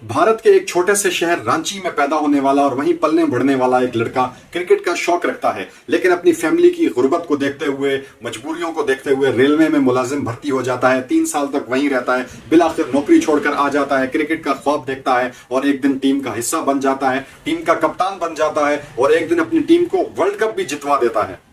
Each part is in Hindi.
भारत के एक छोटे से शहर रांची में पैदा होने वाला और वहीं पलने बढ़ने वाला एक लड़का क्रिकेट का शौक रखता है, लेकिन अपनी फैमिली की गुर्बत को देखते हुए, मजबूरियों को देखते हुए रेलवे में मुलाजिम भर्ती हो जाता है। 3 साल तक वहीं रहता है, बिलाखिर नौकरी छोड़कर आ जाता है, क्रिकेट का ख्वाब देखता है और एक दिन टीम का हिस्सा बन जाता है, टीम का कप्तान बन जाता है और एक दिन अपनी टीम को वर्ल्ड कप भी जितवा देता है।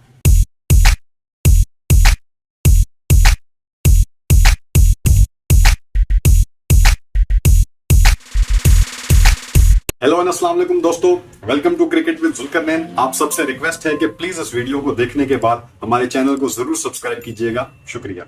हेलो एंड अस्सलाम वालेकुम दोस्तों, welcome to cricket with Zulqarnain. आप सबसे रिक्वेस्ट है कि प्लीज इस वीडियो को देखने के बाद हमारे चैनल को जरूर सब्सक्राइब कीजिएगा। शुक्रिया।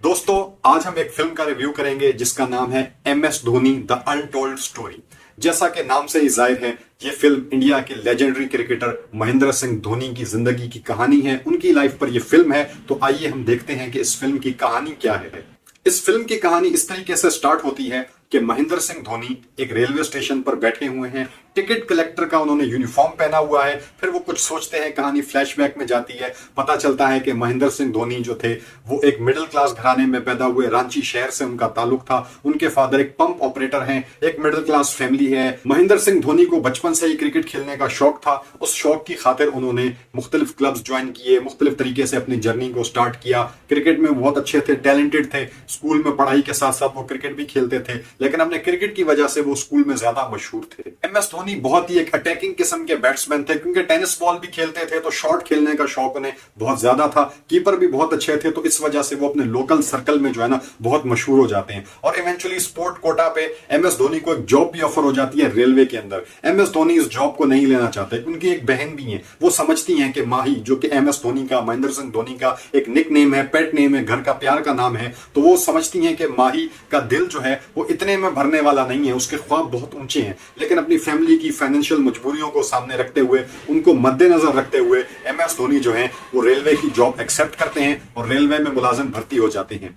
दोस्तों, आज हम एक फिल्म का रिव्यू करेंगे जिसका नाम है MS Dhoni the untold story. जैसा कि नाम से ही जाहिर है, ये फिल्म इंडिया के लेजेंडरी क्रिकेटर महेंद्र सिंह धोनी की जिंदगी की कहानी है, उनकी लाइफ पर यह फिल्म है। तो आइए हम देखते हैं कि इस फिल्म की कहानी क्या है। इस फिल्म की कहानी इस तरीके से स्टार्ट होती है कि महेंद्र सिंह धोनी एक रेलवे स्टेशन पर बैठे हुए हैं, टिकट कलेक्टर का उन्होंने यूनिफॉर्म पहना हुआ है। फिर वो कुछ सोचते हैं, कहानी फ्लैशबैक में जाती है, पता चलता है कि महेंद्र सिंह धोनी जो थे वो एक मिडिल क्लास घराने में पैदा हुए, रांची शहर से उनका ताल्लुक था। उनके फादर एक पंप ऑपरेटर हैं, एक मिडिल क्लास फैमिली है। महेंद्र सिंह धोनी को बचपन से ही क्रिकेट खेलने का शौक था। उस शौक की खातिर उन्होंने मुख्तलिफ क्लब्स ज्वाइन किए, मुख्तलिफ तरीके से अपनी जर्नी को स्टार्ट किया। क्रिकेट में बहुत अच्छे थे, टैलेंटेड थे। स्कूल में पढ़ाई के साथ साथ वो क्रिकेट भी खेलते थे, लेकिन अपने क्रिकेट की वजह से वो स्कूल में ज्यादा मशहूर थे। MS धोनी बहुत ही एक अटैकिंग किस्म के बैट्समैन थे, क्योंकि टेनिस बॉल भी खेलते थे तो शॉट खेलने का शौक उन्हें बहुत ज्यादा था। कीपर भी बहुत अच्छे थे, तो इस वजह से वो अपने लोकल सर्कल में जो है ना बहुत मशहूर हो जाते हैं। और इवेंचुअली स्पोर्ट कोटा पे MS धोनी को एक जॉब भी ऑफर हो जाती है रेलवे के अंदर। MS धोनी इस जॉब को नहीं लेना चाहते। उनकी एक बहन भी है, वो समझती हैं कि माही, जो कि MS धोनी का, महेंद्र सिंह धोनी का एक निक नेम है, पेट नेम है, घर का प्यार का नाम है, तो वो समझती हैं कि माही का दिल जो है वो इतने में भरने वाला नहीं है, उसके ख्वाब बहुत ऊंचे हैं। लेकिन अपनी फैमिली की फाइनेंशियल मजबूरियों को सामने रखते हुए, उनको मद्देनजर रखते हुए MS धोनी जो है वो रेलवे की जॉब एक्सेप्ट करते हैं और रेलवे में मुलाजिम भर्ती हो जाते हैं।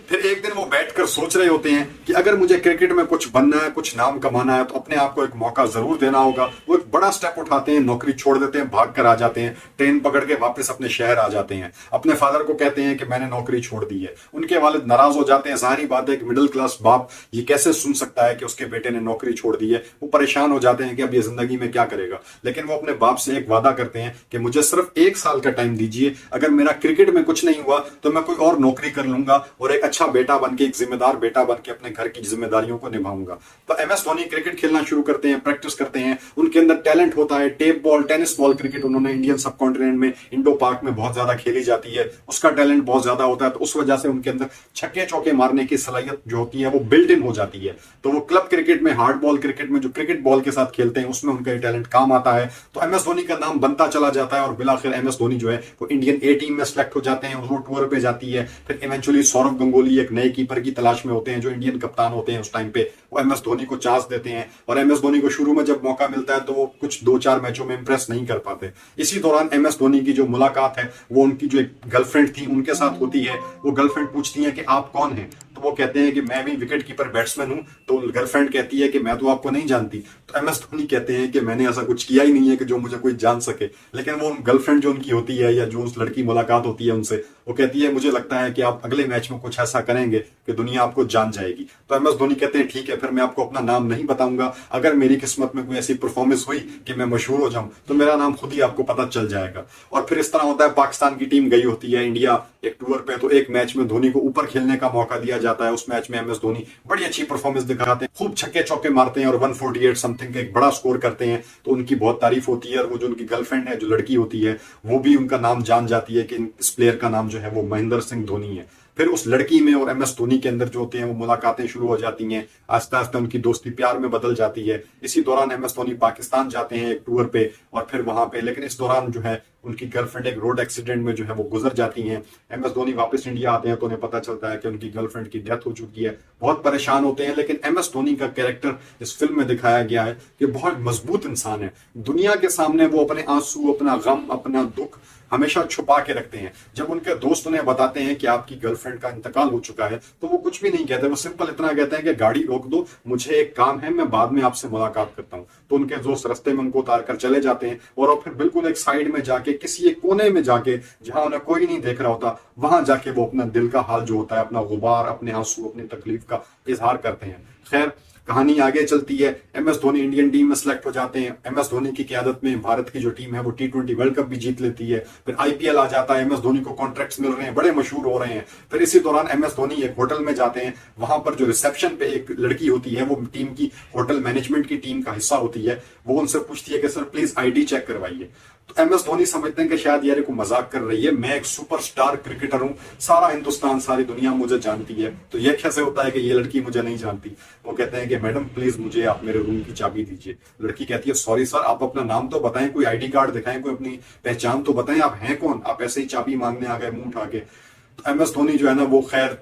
फिर एक दिन वो बैठकर सोच रहे होते हैं कि अगर मुझे क्रिकेट में कुछ बनना है, कुछ नाम कमाना है, तो अपने आप को एक मौका जरूर देना होगा। वो एक बड़ा स्टेप उठाते हैं, नौकरी छोड़ देते हैं, भाग कर आ जाते हैं, ट्रेन पकड़ के वापस अपने शहर आ जाते हैं। अपने फादर को कहते हैं कि मैंने नौकरी छोड़ दी है। उनके वालिद नाराज हो जाते हैं। जाहिर बात है कि मिडिल क्लास बाप ये कैसे सुन सकता है कि उसके बेटे ने नौकरी छोड़ दी है। वो परेशान हो जाते हैं कि अब ये जिंदगी में क्या करेगा। लेकिन वो अपने बाप से एक वादा करते हैं कि मुझे सिर्फ 1 साल का टाइम दीजिए, अगर मेरा क्रिकेट में कुछ नहीं हुआ तो मैं कोई और नौकरी कर लूंगा और एक अच्छा बेटा बन के, एक जिम्मेदार बेटा बन के अपने घर की जिम्मेदारियों को निभाऊंगा। तो MS धोनी क्रिकेट खेलना शुरू करते हैं, प्रैक्टिस करते हैं। उनके अंदर टैलेंट होता है। Tape ball, tennis ball cricket उन्होंने इंडियन सब कॉन्टिनेंट में, इंडो पार्क में बहुत ज्यादा खेली जाती है, उसका टैलेंट बहुत ज्यादा होता है। तो उस वजह से उनके अंदर छक्के चौके मारने की सलाहियत जो होती है वो बिल्ट इन हो जाती है। तो वो क्लब क्रिकेट में, हार्ड बॉल क्रिकेट में, जो क्रिकेट बॉल के साथ खेलते हैं, उसमें उनका टैलेंट काम आता है। तो MS धोनी का नाम बनता चला जाता है और बिलाखिर MS धोनी जो है वो इंडियन A टीम में सिलेक्ट हो जाते हैं। वो टूर पे जाती है। फिर इवेंचुअली सौरव गंगोली एक नए कीपर की तलाश में होते हैं, जो इंडियन कप्तान होते हैं उस टाइम पे। वो MS धोनी को चांस देते हैं और MS धोनी को शुरू में जब मौका मिलता है तो वो कुछ 2-4 मैचों में इंप्रेस नहीं कर पाते। इसी दौरान MS धोनी की जो मुलाकात है वो उनकी जो एक गर्लफ्रेंड थी उनके साथ होती है। वो गर्लफ्रेंड पूछती है कि आप कौन हैं, तो वो कहते हैं कि मैं भी विकेट कीपर बैट्समैन हूं। तो गर्लफ्रेंड कहती है कि मैं तो आपको नहीं जानती। तो MS धोनी कहते हैं कि मैंने ऐसा कुछ किया ही नहीं है कि जो मुझे कोई जान सके। लेकिन वो गर्लफ्रेंड जो उनकी होती है या जो उस लड़की मुलाकात होती है उनसे, वो कहती है मुझे लगता है कि आप अगले मैच में कुछ ऐसा करेंगे कि दुनिया आपको जान जाएगी। तो MS धोनी कहते हैं ठीक है, फिर मैं आपको अपना नाम नहीं बताऊंगा। अगर मेरी किस्मत में कोई ऐसी परफॉर्मेंस हुई कि मैं मशहूर हो जाऊं तो मेरा नाम खुद ही आपको पता चल जाएगा। और फिर इस तरह होता है, पाकिस्तान की टीम गई होती है इंडिया एक टूर पे, तो एक मैच में धोनी को ऊपर खेलने का मौका दिया जाता है। उस मैच में MS धोनी बड़ी अच्छी परफॉर्मेंस दिखाते हैं, खूब छक्के चौके मारते हैं और 148 समथिंग का एक बड़ा स्कोर करते हैं। तो उनकी बहुत तारीफ होती है और वो जो उनकी गर्लफ्रेंड है, जो लड़की होती है, वो भी उनका नाम जान जाती है कि इस प्लेयर का नाम जो है वो महेंद्र सिंह धोनी है। फिर उस लड़की में और MS धोनी के अंदर जो होते हैं वो मुलाकातें शुरू हो जाती हैं। आस्ते आस्ते उनकी दोस्ती प्यार में बदल जाती है। इसी दौरान MS धोनी पाकिस्तान जाते हैं एक टूर पे और फिर वहां पे, लेकिन इस दौरान जो है उनकी गर्लफ्रेंड एक रोड एक्सीडेंट में जो है वो गुजर जाती हैं। MS धोनी वापस इंडिया आते हैं तो उन्हें पता चलता है कि उनकी गर्लफ्रेंड की डेथ हो चुकी है। बहुत परेशान होते हैं, लेकिन MS धोनी का कैरेक्टर इस फिल्म में दिखाया गया है कि बहुत मजबूत इंसान है। दुनिया के सामने वो अपने आंसू, अपना गम, अपना दुख हमेशा छुपा के रखते हैं। जब उनके दोस्त उन्हें बताते हैं कि आपकी गर्लफ्रेंड का इंतकाल हो चुका है तो वो कुछ भी नहीं कहते। वो सिंपल इतना कहते हैं कि गाड़ी रोक दो, मुझे एक काम है, मैं बाद में आपसे मुलाकात करता हूँ। तो उनके दोस्त रास्ते में उनको उतार कर चले जाते हैं और फिर बिल्कुल एक साइड में जाके, किसी एक कोने में जाके, जहां उन्हें कोई नहीं देख रहा होता, वहां जाके वो अपना दिल का हाल जो होता है, अपना गुबार, अपने आंसू, अपनी तकलीफ का इजहार करते हैं। खैर, कहानी आगे चलती है। MS धोनी इंडियन टीम में सिलेक्ट हो जाते हैं। MS धोनी की क़यादत में भारत की जो टीम है वो T20 वर्ल्ड कप भी जीत लेती है। फिर IPL आ जाता है, MS धोनी को कॉन्ट्रैक्ट्स मिल रहे हैं, बड़े मशहूर हो रहे हैं। फिर इसी दौरान MS धोनी एक होटल में जाते हैं, वहां पर जो रिसेप्शन पे एक लड़की होती है, वो टीम की होटल मैनेजमेंट की टीम का हिस्सा होती है, वो उनसे पूछती है कि सर प्लीज ID चेक करवाइए। तो MS धोनी समझते हैं कि शायद यार को मजाक कर रही है, मैं एक सुपरस्टार क्रिकेटर हूं, सारा हिंदुस्तान सारी दुनिया मुझे जानती है, तो यह कैसे होता है कि ये लड़की मुझे नहीं जानती। वो कहते हैं कि मैडम प्लीज मुझे आप मेरे रूम की चाबी दीजिए। लड़की कहती है सॉरी सर, आप अपना नाम तो बताएं, कोई ID कार्ड दिखाएं, कोई अपनी पहचान तो बताएं, आप हैं कौन, आप ऐसे ही चाबी मांगने आ गए मुंह उठा के। तो MS धोनी जो है ना वो खैर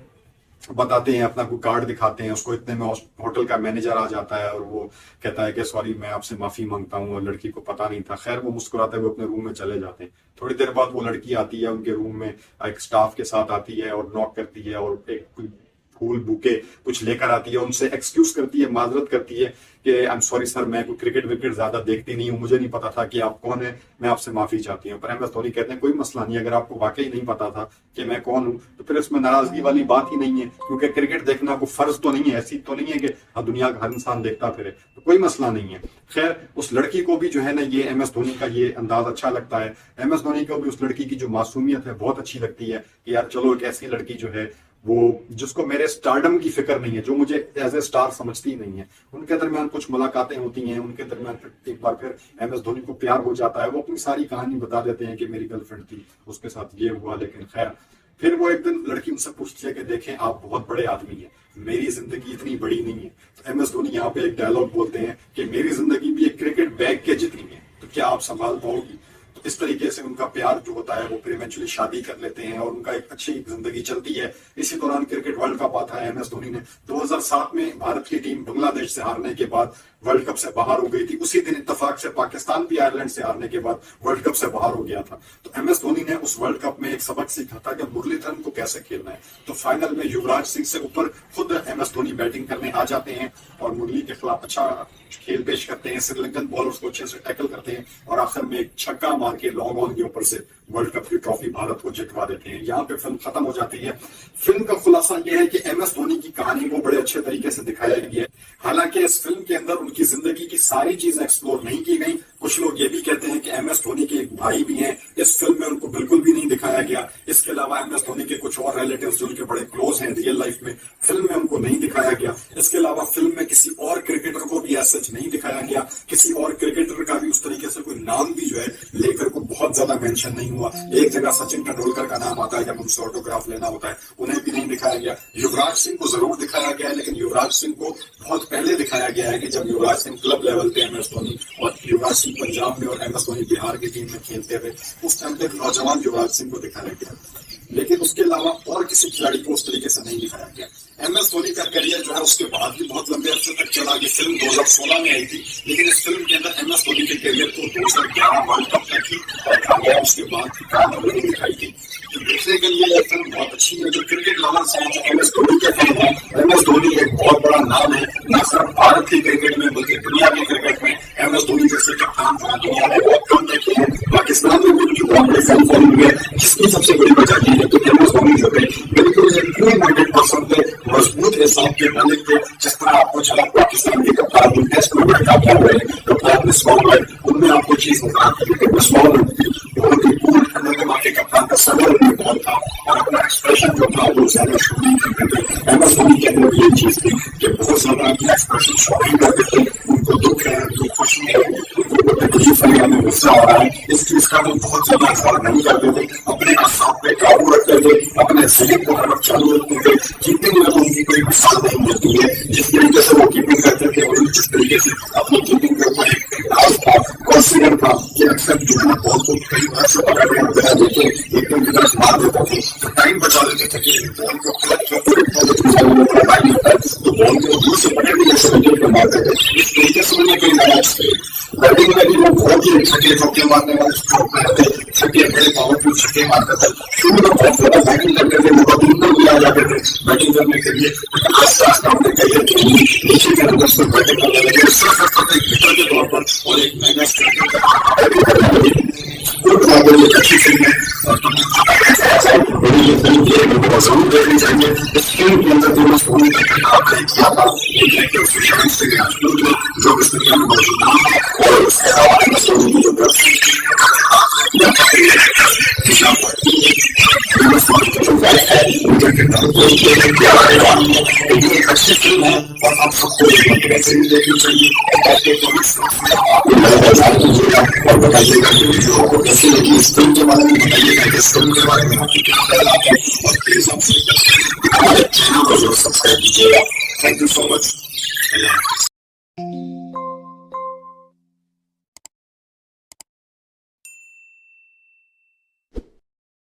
बताते हैं, अपना कोई कार्ड दिखाते हैं उसको, इतने में होटल का मैनेजर आ जाता है और वो कहता है कि सॉरी मैं आपसे माफी मांगता हूँ, और लड़की को पता नहीं था। खैर वो मुस्कुराते हुए अपने रूम में चले जाते हैं। थोड़ी देर बाद वो लड़की आती है उनके रूम में, एक स्टाफ के साथ आती है और नॉक करती है और एक कोई फूल बुके कुछ लेकर आती है, उनसे एक्सक्यूज करती है, माजरत करती है कि आई एम सॉरी सर, मैं कोई क्रिकेट विकेट ज्यादा देखती नहीं हूँ, मुझे नहीं पता था कि आप कौन है, मैं आपसे माफी चाहती हूँ। पर MS धोनी कहते हैं कोई मसला नहीं, अगर आपको वाकई नहीं पता था कि मैं कौन हूँ तो फिर इसमें नाराजगी वाली बात ही नहीं है, क्योंकि क्रिकेट देखना कोई फर्ज तो नहीं है, ऐसी तो नहीं है कि दुनिया का हर इंसान देखता फिरे, तो कोई मसला नहीं है। खैर उस लड़की को भी जो है ना ये MS धोनी का ये अंदाज अच्छा लगता है। MS धोनी को भी उस लड़की की जो मासूमियत है बहुत अच्छी लगती है कि यार चलो एक ऐसी लड़की जो है वो जिसको मेरे स्टारडम की फिक्र नहीं है, जो मुझे एज ए स्टार समझती ही नहीं है। उनके दरमियान कुछ मुलाकातें होती हैं, उनके दरमियान एक बार फिर MS धोनी को प्यार हो जाता है, वो अपनी सारी कहानी बता देते हैं कि मेरी गर्लफ्रेंड थी, उसके साथ ये हुआ। लेकिन खैर फिर वो एक दिन लड़की उनसे पूछती है कि देखें आप बहुत बड़े आदमी हैं, मेरी जिंदगी इतनी बड़ी नहीं है। तो MS धोनी यहाँ पे एक डायलॉग बोलते हैं कि मेरी जिंदगी भी एक क्रिकेट बैग के जितनी है, तो क्या आप संभाल पाओगी। तो इस तरीके से उनका प्यार जो होता है वो फिर इवेंचुअली शादी कर लेते हैं और उनका एक अच्छी जिंदगी चलती है। इसी दौरान क्रिकेट वर्ल्ड कप आता है। MS धोनी ने 2007 में भारत की टीम बांग्लादेश से हारने के बाद वर्ल्ड कप से बाहर हो गई थी। उसी दिन इत्तेफाक से पाकिस्तान भी आयरलैंड से हारने के बाद वर्ल्ड कप से बाहर हो गया था। तो MS धोनी ने उस वर्ल्ड कप में एक सबक सीखा था कि मुरलीधरन को कैसे खेलना है। तो फाइनल में युवराज सिंह से ऊपर खुद MS धोनी बैटिंग करने आ जाते हैं और मुरली के खिलाफ अच्छा खेल पेश करते हैं, श्रीलंकन बॉलर्स को अच्छे से टैकल करते हैं और आखिर में एक छक्का मार के लॉन्ग ऑन के ऊपर से वर्ल्ड कप की ट्रॉफी भारत को जितवा देते हैं। यहाँ पे फिल्म खत्म हो जाती है। फिल्म का खुलासा यह है कि MS धोनी की कहानी को बड़े अच्छे तरीके से दिखाया गया है। हालांकि इस फिल्म के अंदर उनकी जिंदगी की सारी चीजें एक्सप्लोर नहीं की गई। कुछ लोग ये भी कहते हैं कि MS धोनी के एक भाई भी हैं, इस फिल्म में उनको बिल्कुल भी नहीं दिखाया गया। इसके अलावा MS धोनी के कुछ और रिलेटिव्स जो उनके बड़े क्लोज हैं रियल लाइफ में, फिल्म में उनको नहीं दिखाया गया। इसके अलावा फिल्म में किसी और क्रिकेटर को भी ऐसा नहीं दिखाया गया, किसी और क्रिकेटर का भी उस तरीके से कोई नाम भी जो है लेकर को बहुत ज्यादा मेंशन नहीं हुआ। एक जगह सचिन तेंदुलकर का नाम आता है जब उनसे ऑटोग्राफ लेना होता है, उन्हें भी नहीं दिखाया गया। युवराज सिंह को जरूर दिखाया गया है, लेकिन युवराज सिंह को बहुत पहले दिखाया गया है कि जब युवराज सिंह क्लब लेवल पे MS धोनी और युवराज सिंह पंजाब में और MS धोनी बिहार की टीम में खेलते थे, उस टाइम पे नौजवान युवराज सिंह को दिखाया गया। लेकिन उसके अलावा और किसी खिलाड़ी को उस तरीके से नहीं दिखाया गया। MS धोनी का करियर जो है उसके बाद भी बहुत लंबे अरसे तक चला। ये फिल्म 2016 में आई थी, लेकिन इस फिल्म के अंदर MS धोनी के करियर को 2011 वर्ल्ड कप तक ही रखा गया, उसके बाद की कहानी नहीं दिखाई थी। तो देखने के लिए यह फिल्म बहुत अच्छी है। जो क्रिकेट लवर्स हैं, जो MS धोनी के फैन हैं, MS धोनी एक बहुत बड़ा नाम है, न सिर्फ भारत की क्रिकेट में बल्कि दुनिया की क्रिकेट में। MS धोनी जैसे कप्तान दुनिया में बहुत कम देखे हैं। पाकिस्तान में भी उनकी बहुत बड़ी फैन फॉलोइंग है, जिसकी सबसे बड़ी वजह ये है कि MS धोनी जो है बिल्कुल एक ट्रू माइंडेड पर्सन थे, मजबूत हिसाब के मालिक थे। जिस तरह आपको चला पाकिस्तान के कप्तान टेस्ट क्रिकेट का क्या हुए कप्तान स्कॉटलैंड, उनमें आपको चीज नजर आती है कि स्कॉटलैंड बहुत ही कूल ठंडे दिमाग के कप्तान का सबर भी बहुत था और अपना एक्सप्रेशन जो था वो ज्यादा शो नहीं करते थे। MS धोनी के अंदर ये चीज थी कि बहुत ज्यादा अपना एक्सप्रेशन शो नहीं करते थे। उनको दुख है, उनको खुशी है, उनको तकलीफ है, हमें गुस्सा हो रहा है, इस चीज का वो बहुत ज्यादा इजहार नहीं करते थे। अपने असाब पे काबू रखते थे, अपने जहन को हर वक्त चालू रखते थे। कीपिंग में तो उनकी कोई मिसाल नहीं मिलती है। जिस तरीके से वो कीपिंग करते थे और जिस तरीके से अपनी कीपिंग के ऊपर एक नाज था, कॉन्फिडेंट था कि अक्सर जो है बॉल को कई बार से पकड़ने बिना देखे एकदम की तरफ मार देते थे, तो टाइम बचा लेते थे कि बॉल को कलेक्ट करते तो बॉल को दूर से पकड़ के जैसे विकेट पर मारते थे। इस तरीके से उन्हें कई मैच थे। बैटिंग में भी वो बहुत ही छक्के चौके मारने वाले स्ट्रोक में रहते, छक्के बड़े पावरफुल छक्के मारते थे। शुरू में बहुत ज्यादा बैटिंग करते थे, बहुत ऊपर भी आ जाते थे बैटिंग करने के लिए। आस्ते आस्ते अपने करियर के लिए नीचे के नंबर से बैटिंग करने लगे, हिटर के तौर पर और एक महंगा स्ट्राइकर एक अच्छी फिल्म है और ये फिल्म जरूर देखनी चाहिए। इस फिल्म के अंदर MS धोनी का एक अच्छी फिल्म है और आप सबको सीरीज देखनी चाहिए। और बताइएगा कि वीडियो आपको कैसी लगी, इस फिल्म के बारे में बताइएगा, इस फिल्म के बारे में आपकी क्या ख्याल है, और प्लीज आप हमारे चैनल को जरूर सब्सक्राइब कीजिएगा। Thank you so much.